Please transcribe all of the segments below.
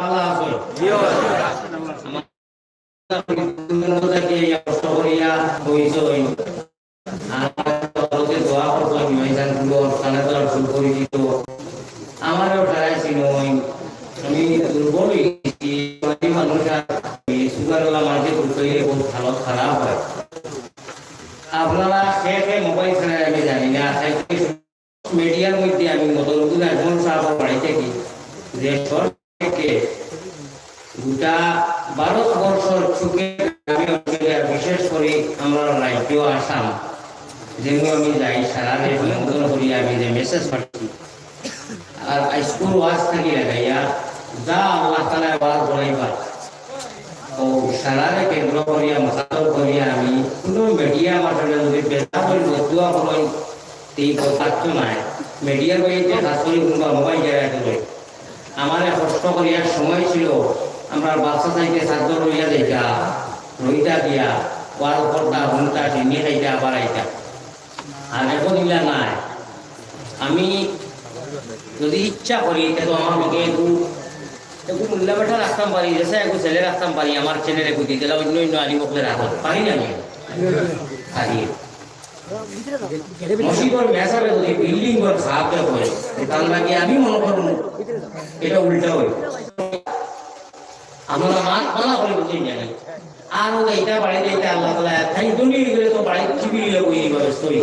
ভালো আছে আমাদেরকে কষ্ট করিয়া হইছে আমাদের দোয়া করতো ময়দান গুলো সানাদার ফুল করে দিত আমারও ঠারাইছিল আমি দুর্বলই মানুষ সুগারওয়ালা মানুষের দুটোই বহুত ভালো খারাপ হয় আপনারা খেয়ে মোবাইল ছাড়া আমি জানি না মিডিয়ার মধ্যে আমি মতলবুল একজন সাহায্য বাড়িতে কি যে থেকে গোটা ভারতবর্ষর চুকে বিশেষ করে আমরা রাজ্য আসাম যেগুলো আমি যাই সারা সম্বোধন করি আমি যে মেসেজ পাচ্ছি আর স্কুল ওয়াজ থাকি লাগাইয়া যা আল্লাহ তালা ওয়াজ বলাইবা ও সারারে কেন্দ্র করিয়া মতাদর করিয়া আমি কোনো মিডিয়া মাধ্যমে যদি বেচা করে বদুয়া করেন এই কথাটো নাই মিডিয়ার বইতে শাশুড়ি কোনোবা মোবাইল জায়গায় দিল আমার কষ্ট করিয়ার সময় ছিল আমরা বাচ্চা চাইতে সাধ্য রইয়া দেখা রইটা দিয়া ওয়াল পর্দা ঘন্টা টেনে খাইতে আবার আইতা আর এখন ইলা নাই আমি যদি ইচ্ছা করি তো আমার লোকে একটু মূল্য বেটা রাখতাম পারি যেসে একটু ছেলে রাখতাম পারি আমার ছেলের একটু দিতে অন্য অন্য আলিমকে রাখতে পারি না আমি পারি মসজিদের মেসাবে যদি বিল্ডিং ঘর সাহায্য করে তার লাগে আমি মনে করুন এটা উল্টা হই আমরা মালা করে বুঝি জানি আর এটা বাড়িতে এটা আল্লাহ তাআলা তাই দুনিয়া গেলে তো বাড়ি চিবিলে কই ব্যবস্থা হই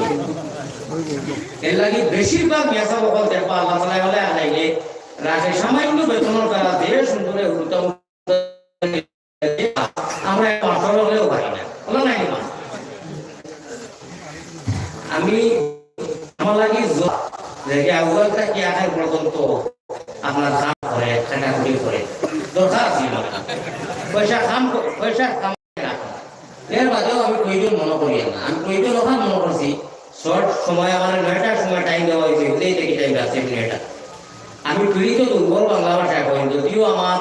এর লাগে বেশিরভাগ মেসা বকল দেখবা আল্লাহ তাআলা বলে আলাইলে রাতে সামান্য বেতনের দ্বারা দেহ সুন্দরে উল্টা আমরা পাথর হলেও পারি না বলো না আমি আমার লাগে যে আউয়ালটা কি আখার পর্যন্ত আপনার কাম করে খাটাখুটি করে দরকার ছিল পয়সা কাম এর বাদেও আমি প্রয়োজন মনে করি না আমি প্রয়োজন ওখানে মনে করছি শর্ট সময় আমার 9টার সময় টাইম দেওয়া হয়েছে ওটাই থেকে টাইম আছে মিনিটটা আমি পীড়িত দুর্বল বাংলা ভাষায় কই যদিও আমার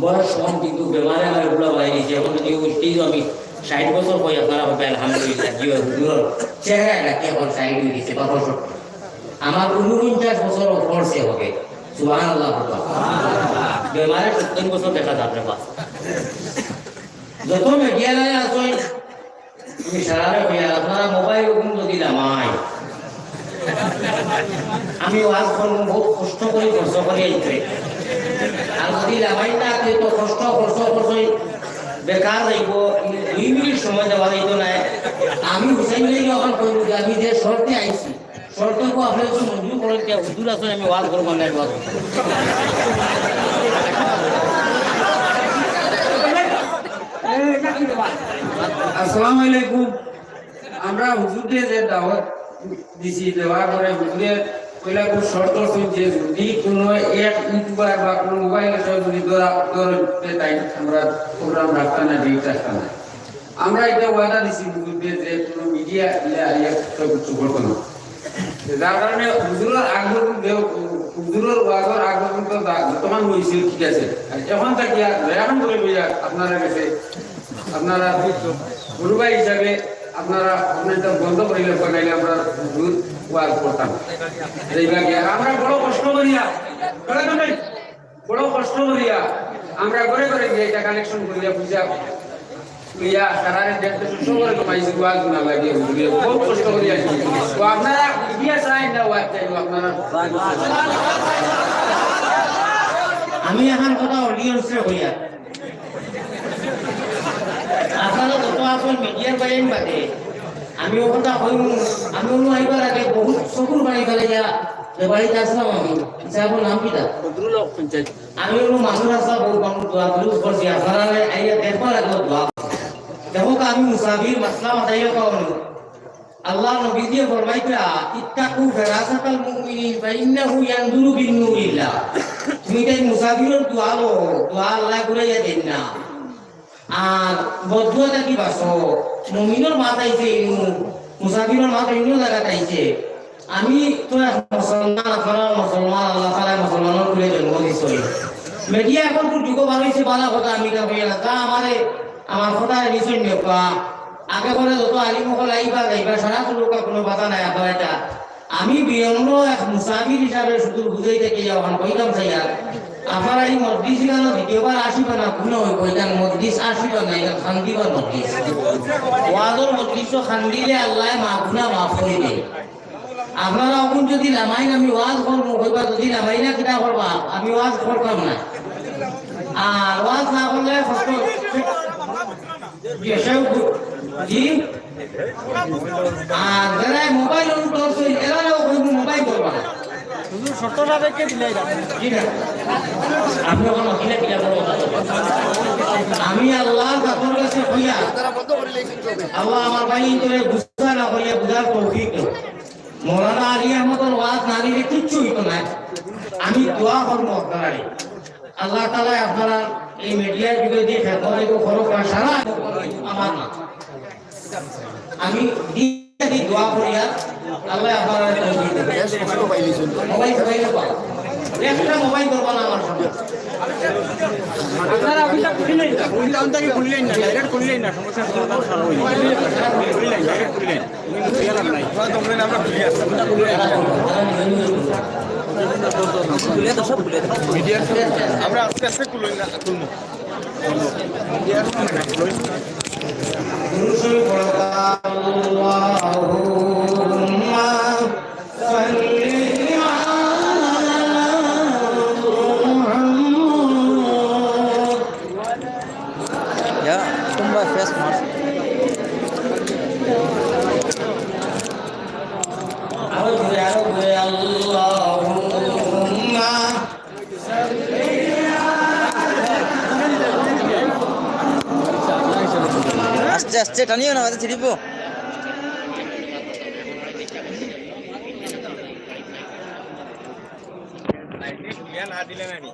বয়স কম কিন্তু বেমারে আমার এগুলো বাড়ি দিয়েছে এখন যদি স্টেজ আমি 60 বছর কই আপনারা হবে আলহামদুলিল্লাহ কি হুজুর চেহারা কেমন সাইড হয়ে দিয়েছে 65 আমার 49 বছর পড়ছে হবে সুবহানাল্লাহ বেমারে 70 বছর দেখা যাবে বাস যত মিডিয়া নাই আসই তুমি সারারে হইয়া আপনারা মোবাইল ওগুন যদি দামাই আমি ওয়াজ করব বহুত কষ্ট করে আইতে আর যদি দামাই না তো কষ্ট বেকার যাইব 2 মিনিট সময় দেওয়া যাইতো না আমি হুসাইন ভাই যখন কইব যে আমি যে শর্তে আইছি শর্তকে আপনি যদি মঞ্জুর করেন কে হুজুর আসলে আমি ওয়াজ করব না ওয়াজ আসসালামু আলাইকুম আমরা হুজুরকে যে দাওয়াত দিছি দেওয়ার পরে হুজুরে কইলা কোন শর্ত যে যদি কোনো এক ইউটিউবার বা কোনো মোবাইলের সাথে যদি ধরতে তাই আমরা প্রোগ্রাম রাখতাম না ডিট রাখতাম না আমরা এটা ওয়াদা দিছি হুজুরকে যে কোনো মিডিয়া ইয়া কিছু করবো না যার কারণে হুজুরের হুজুরের ওয়াজের আগ্রহ কিন্তু বর্তমান হয়েছে ঠিক আছে এখন থাকি এখন করে বইয়া আপনারা কাছে আপনারা গুরুভাই হিসাবে আপনারা আপনাদের বন্ধ করিলে বানাইলে আমরা হুজুর ওয়াজ করতাম এইভাবে আমরা বড় কষ্ট করিয়া আমরা ঘরে ঘরে গিয়ে এটা কালেকশন করিয়া পূজা করিয়া সারারে দেখতে সুস্থ করে কমাইছি ওয়াজ না লাগে হুজুরে খুব কষ্ট করিয়া তো আপনারা ইয়া চাই না ওয়াজ চাইবো আপনারা আমি এখন কথা অডিয়েন্সে হইয়া আপনারা যত আসল মিডিয়ার বাইন বাদে আমি ও কথা হইম আমি অনু আইবার আগে বহুত চকুর বাড়ি ফেলে যা বাড়িতে আসলাম আমি সাহেবের নাম কি বদরুল হক পঞ্চায়েত আমি অনু মানুষ আসা বহু মানুষ দোয়া দুরুস করছি আপনারা আইয়া দেখবার আগে দোয়া দেখো আমি মুসাফির মাসলা মাদাইয়া পাওনি আল্লাহ নবী দিয়ে ফরমাইতা ইত্তাকু ফিরাসাতাল মুমিনিন ফাইন্নাহু ইয়ানজুরু বিন্নুরিল্লাহ তুমি তাই মুসাফিরের দোয়া আল্লাহ ঘুরাইয়া দেন না আর বদুয়াটা কি বাসো মুমিনের মাথাইছে ইনু মুসাফিরের মাথা ইনু লাগাইছে আমি তো মুসলমান আপনারা মুসলমান আল্লাহ তাআলা মুসলমানের করে জন্ম দিছে মিডিয়া এখন তো যুগ বানাইছে বালা কথা আমি কা কইলা তা আমার কথা নিশ্চয় নেপা আগে করে যত আলিম হল আইবা যাইবা সারা লোক কোনো কথা নাই আপনার এটা আমি বিয়ম্র এক মুসাফির হিসাবে শুধু বুঝাইতে কি এখন কইতাম চাইয়া আপনারা এই মসজিদ গানো দ্বিতীয়বার আসিবা না কোনো হইব এখান মসজিদ আসিবা না এখান খান্দিবার মসজিদ ওয়াজর মসজিদ খান্দিলে আল্লাহ মাফুনা মাফ করিবে আপনারা এখন যদি নামাইন আমি ওয়াজ করবো হইবা যদি নামাই না কিনা করবা আমি ওয়াজ করতাম না আর ওয়াজ না করলে জি আর যারা মোবাইল অন করছে এরাও মোবাইল করবা না হুজুর শর্তটা দেখে দিলাই আপনি কোনো কিনা কিনা করবো আমি আল্লাহর কাছে কাছে হইয়া আল্লাহ আমার ভাই করে বুঝা না হইয়া বুঝার তৌফিক মৌলানা আলী আহমদের ওয়াজ না দিলে কিচ্ছু হইতো না আমি দোয়া করবো আপনারা আল্লাহ তাআলা আপনারা এই মিডিয়ার যুগে দিয়ে খেতে খরচ সারা আমার না আমি দিদি দোয়া করিয়া আল্লাহ আপনারা তৌফিক দেন মোবাইল সবাই না পাও একটা মোবাইল করবা না আমার সঙ্গে আপনারা অফিসটা খুললেন না অন্তকে খুললেন না ডাইরেক্ট খুললেন না সমস্যা সমাধান সারা হইল খুললেন ডাইরেক্ট খুললেন কিন্তু ফেরার নাই তোমরা আমরা খুলি আসছি খুলে তো সব খুলে মিডিয়া আমরা আস্তে আস্তে খুলই না খুলমু মিডিয়া খুলই রসুল আল্লাহুম্মা সাল্লি फेस मार्क्स Allahumma আস্তে আস্তে টানিও না আমাদের ছিড়িব না দিলে নানি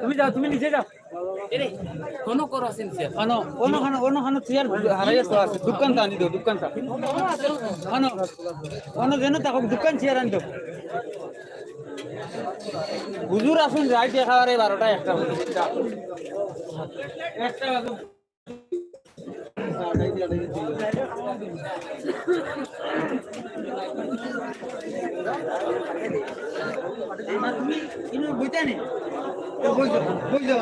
তুমি যাও, তুমি নিচে যাও। কোনো করো আছেন স্যার অন্য খানো চেয়ার হারাই আছে দোকানটা আনি দাও দোকানটা অন্য যেন তাকে দোকান চেয়ার আনি দাও হুজুর আসুন যাই দেখাবারে 12টা একটা তুমি বইতে নেই বই যাও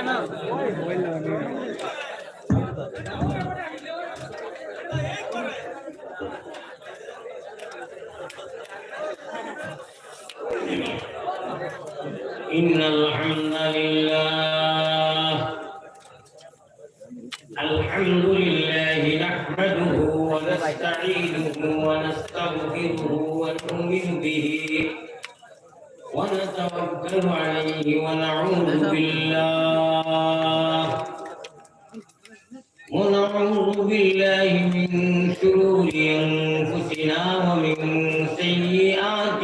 না إن الحمد لله نحمده ونستعينه ونستغفره ونؤمن به ونتوكل عليه ونعوذ بالله من شرور أنفسنا ومن سيئات